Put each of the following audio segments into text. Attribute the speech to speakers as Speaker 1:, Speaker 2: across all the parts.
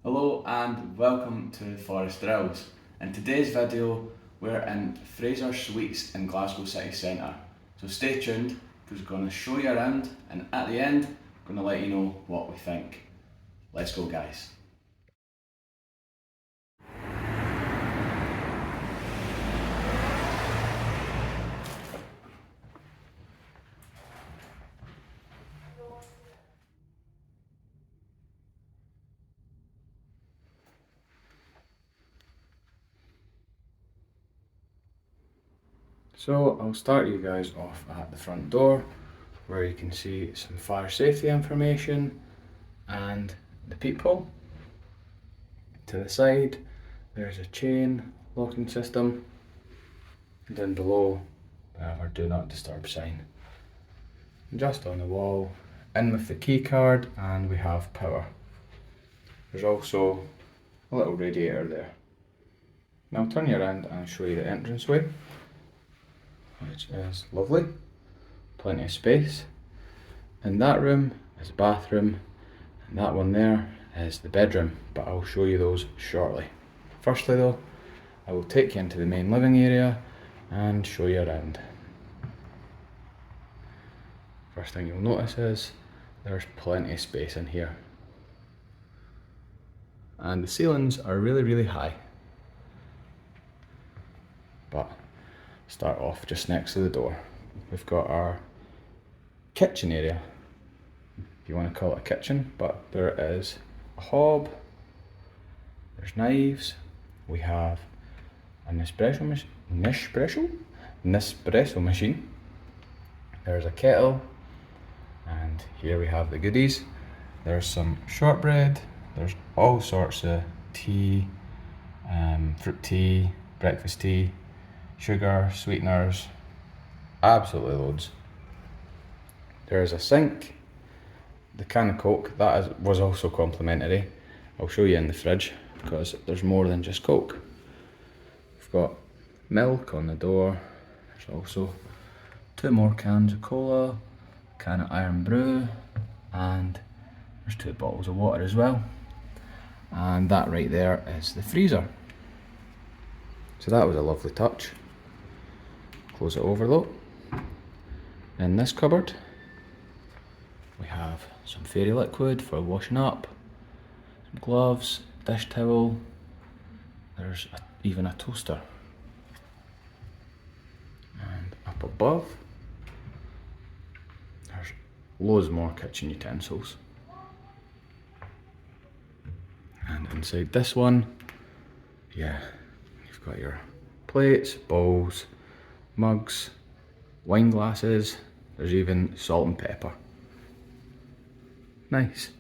Speaker 1: Hello and welcome to Forest Drills. In today's video, we're in Fraser Suites in Glasgow city centre. So stay tuned because we're going to show you around and at the end, we're going to let you know what we think. Let's go, guys. So I'll start you guys off at the front door where you can see some fire safety information and the peephole. To the side there's a chain locking system, and down below we have our do not disturb sign. Just on the wall, in with the key card, and we have power. There's also a little radiator there. Now I'll turn you around and show you the entranceway, which is lovely, plenty of space. In that room is a bathroom, and that one there is the bedroom, but I'll show you those shortly. Firstly though, I will take you into the main living area and show you around. First thing you'll notice is there's plenty of space in here. And the ceilings are really high. But start off just next to the door. We've got our kitchen area, if you want to call it a kitchen, but there is a hob, there's knives, we have an Nespresso machine, there's a kettle, and here we have the goodies. There's some shortbread, there's all sorts of tea, fruit tea, breakfast tea, sugar, sweeteners, absolutely loads. There's a sink, the can of Coke, was also complimentary. I'll show you in the fridge because there's more than just Coke. We've got milk on the door, there's also 2 more cans of cola, a can of Iron Brew, and there's 2 bottles of water as well. And that right there is the freezer. So that was a lovely touch. Close it over though. In this cupboard, we have some fairy liquid for washing up, some gloves, dish towel, there's even a toaster. And up above, there's loads more kitchen utensils. And inside this one, yeah, you've got your plates, bowls, mugs, wine glasses, there's even salt and pepper. Nice.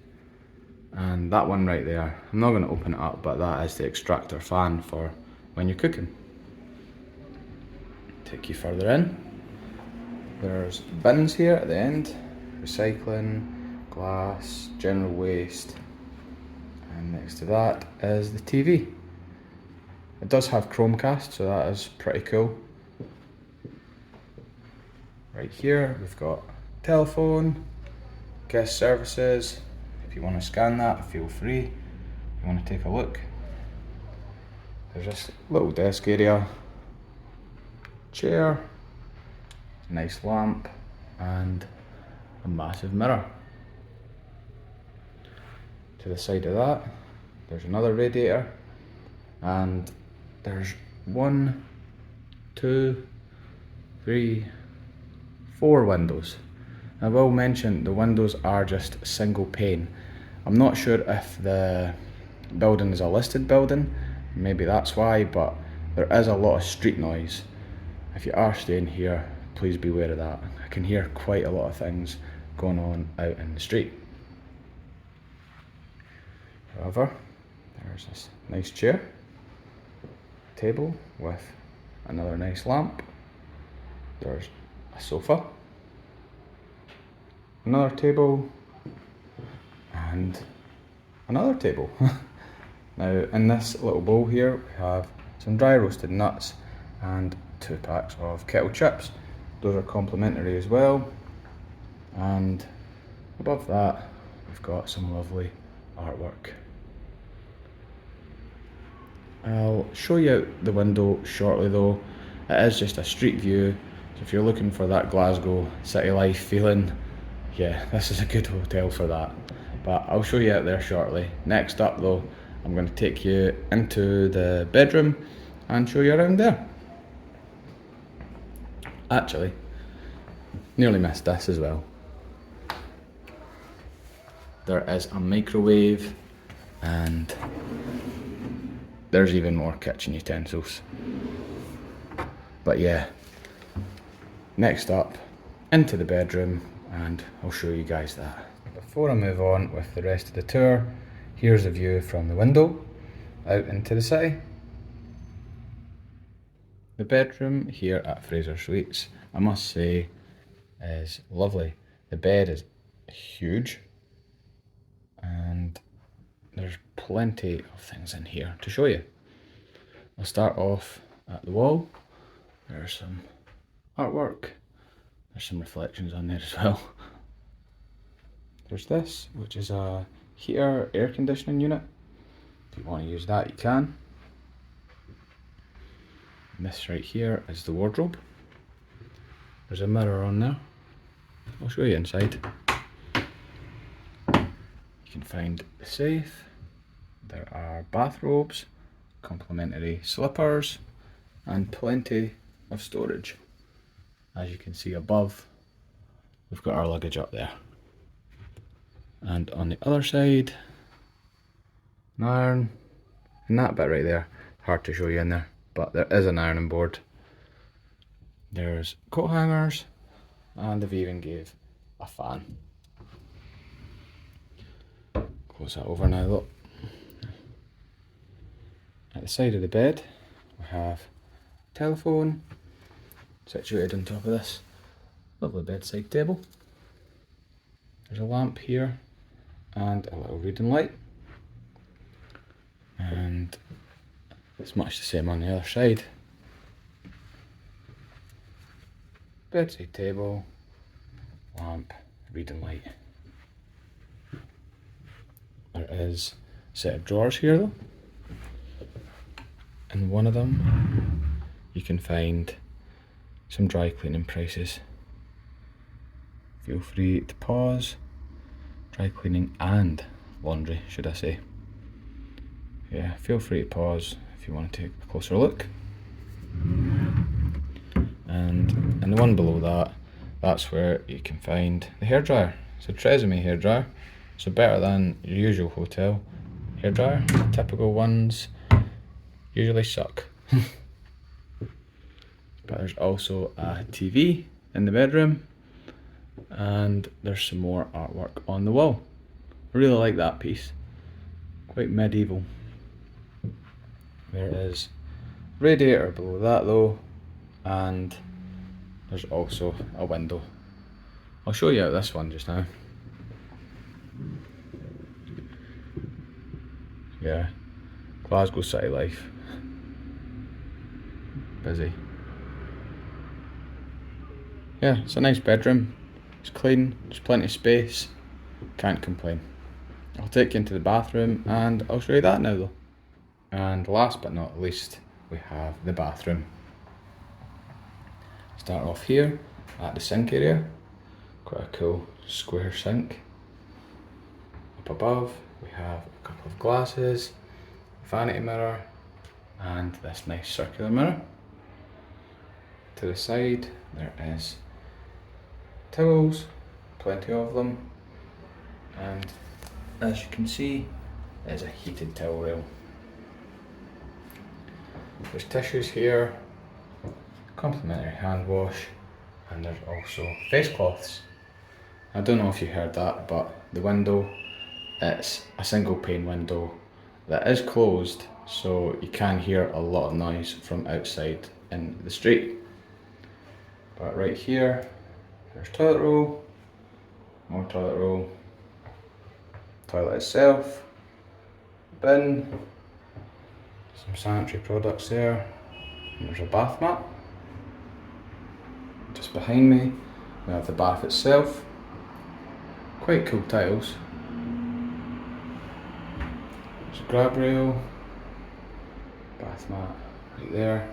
Speaker 1: And that one right there, I'm not going to open it up, but that is the extractor fan for when you're cooking. Take you further in, there's bins here at the end, recycling, glass, general waste, and next to that is the TV. It does have Chromecast, so that is pretty cool. Right here we've got telephone, guest services. If you want to scan that, feel free. If you want to take a look. There's this little desk area, chair, nice lamp, and a massive mirror. To the side of that, there's another radiator, and there's 1, 2, 3, 4 windows. I will mention the windows are just single pane. I'm not sure if the building is a listed building, maybe that's why, but there is a lot of street noise. If you are staying here, please be aware of that. I can hear quite a lot of things going on out in the street. However, there's this nice chair, table with another nice lamp, there's a sofa, another table, and another table. Now in this little bowl here we have some dry roasted nuts and 2 packs of kettle chips. Those are complimentary as well. And above that we've got some lovely artwork. I'll show you out the window shortly though. It is just a street view, so if you're looking for that Glasgow city life feeling, yeah, this is a good hotel for that. But I'll show you out there shortly. Next up though, I'm going to take you into the bedroom and show you around there. Actually, nearly missed this as well. There is a microwave and there's even more kitchen utensils. But yeah, next up, into the bedroom, and I'll show you guys that. Before I move on with the rest of the tour, here's a view from the window out into the city. The bedroom here at Fraser Suites, I must say, is lovely. The bed is huge and there's plenty of things in here to show you. I'll start off at the wall. There's some artwork. There's some reflections on there as well. There's this, which is a heater air conditioning unit. If you want to use that, you can. And this right here is the wardrobe. There's a mirror on there. I'll show you inside. You can find the safe. There are bathrobes, complimentary slippers, and plenty of storage. As you can see above, we've got our luggage up there. And on the other side, an iron, and that bit right there, hard to show you in there, but there is an ironing board. There's coat hangers, and they've even gave a fan. Close that over now, look. At the side of the bed, we have a telephone situated on top of this lovely bedside table. There's a lamp here and a little reading light. And it's much the same on the other side. Bedside table, lamp, reading light. There is a set of drawers here though. In one of them you can find some dry cleaning prices. Feel free to pause. Dry cleaning and laundry, should I say. Yeah, feel free to pause if you want to take a closer look. And in the one below that, that's where you can find the hairdryer. It's a Tresemme hairdryer, so better than your usual hotel hairdryer. The typical ones usually suck. But there's also a TV in the bedroom, and there's some more artwork on the wall. I really like that piece, quite medieval. There is a radiator below that though, and there's also a window. I'll show you out this one just now. Yeah, Glasgow city life. Busy. Yeah, it's a nice bedroom. It's clean, there's plenty of space. Can't complain. I'll take you into the bathroom and I'll show you that now though. And last but not least, we have the bathroom. Start off here at the sink area. Quite a cool square sink. Up above we have a couple of glasses, vanity mirror, and this nice circular mirror. To the side there is towels, plenty of them, and as you can see there's a heated towel rail. There's tissues here, complimentary hand wash, and there's also face cloths. I don't know if you heard that, but the window, it's a single pane window that is closed, so you can hear a lot of noise from outside in the street. But right here, there's toilet roll, more toilet roll, toilet itself, bin, some sanitary products there, and there's a bath mat. Just behind me, we have the bath itself. Quite cool tiles. There's a grab rail, bath mat right there.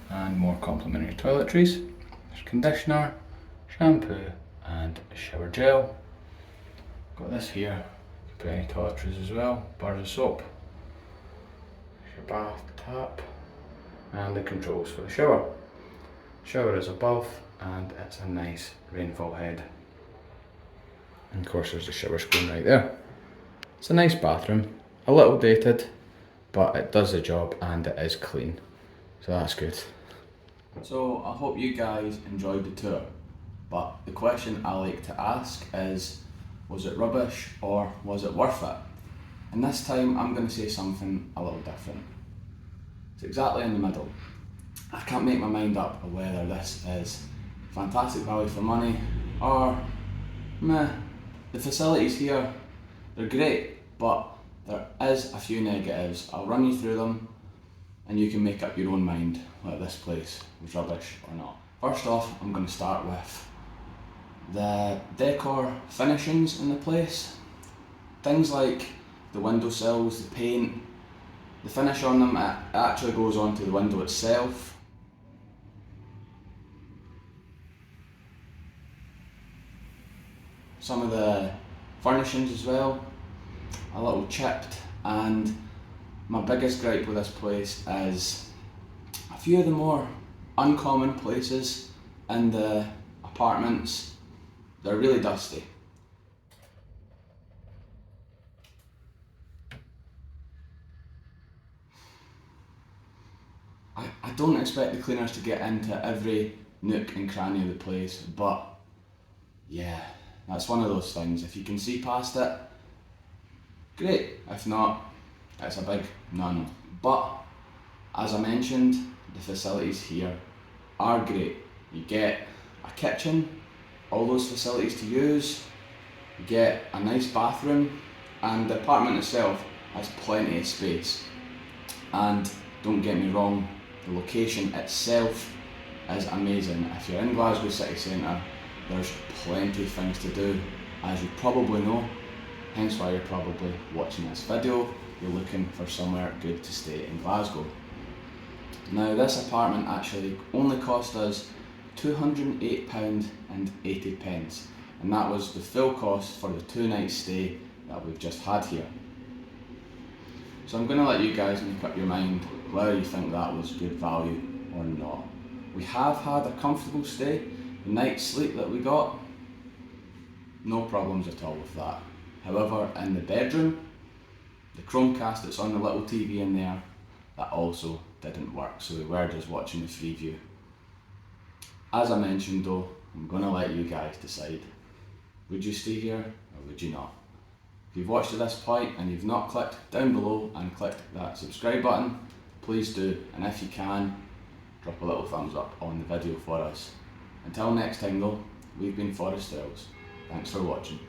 Speaker 1: And more complimentary toiletries. There's conditioner, shampoo and shower gel. Got this here, you can put any toiletries as well, bars of soap. There's your bath tap and the controls for the shower. Shower is above and it's a nice rainfall head. And of course there's the shower screen right there. It's a nice bathroom, a little dated, but it does the job and it is clean, so that's good. So I hope you guys enjoyed the tour, but the question I like to ask is, was it rubbish or was it worth it? And this time I'm going to say something a little different. It's exactly in the middle. I can't make my mind up on whether this is fantastic value for money or meh. The facilities here, they're great, but there is a few negatives. I'll run you through them and you can make up your own mind whether this place was rubbish or not. First off, I'm going to start with the decor finishings in the place. Things like the windowsills, the paint, the finish on them, it actually goes onto the window itself. Some of the furnishings as well, a little chipped, and my biggest gripe with this place is a few of the more uncommon places in the apartments, they're really dusty. I don't expect the cleaners to get into every nook and cranny of the place, but yeah, that's one of those things. If you can see past it, great. If not, it's a big no-no. But as I mentioned, the facilities here are great. You get a kitchen, all those facilities to use, you get a nice bathroom, and the apartment itself has plenty of space. And don't get me wrong, the location itself is amazing. If you're in Glasgow city centre, there's plenty of things to do, as you probably know, hence why you're probably watching this video. You're looking for somewhere good to stay in Glasgow. Now this apartment actually only cost us £208.80, and that was the full cost for the 2-night stay that we've just had here. So I'm going to let you guys make up your mind whether you think that was good value or not. We have had a comfortable stay. The night's sleep that we got, no problems at all with that. However, in the bedroom, the Chromecast that's on the little TV in there, that also didn't work, so we were just watching the free view. As I mentioned though, I'm going to let you guys decide. Would you stay here or would you not? If you've watched to this point and you've not clicked down below and clicked that subscribe button, please do, and if you can, drop a little thumbs up on the video for us. Until next time though, we've been Forest Styles. Thanks for watching.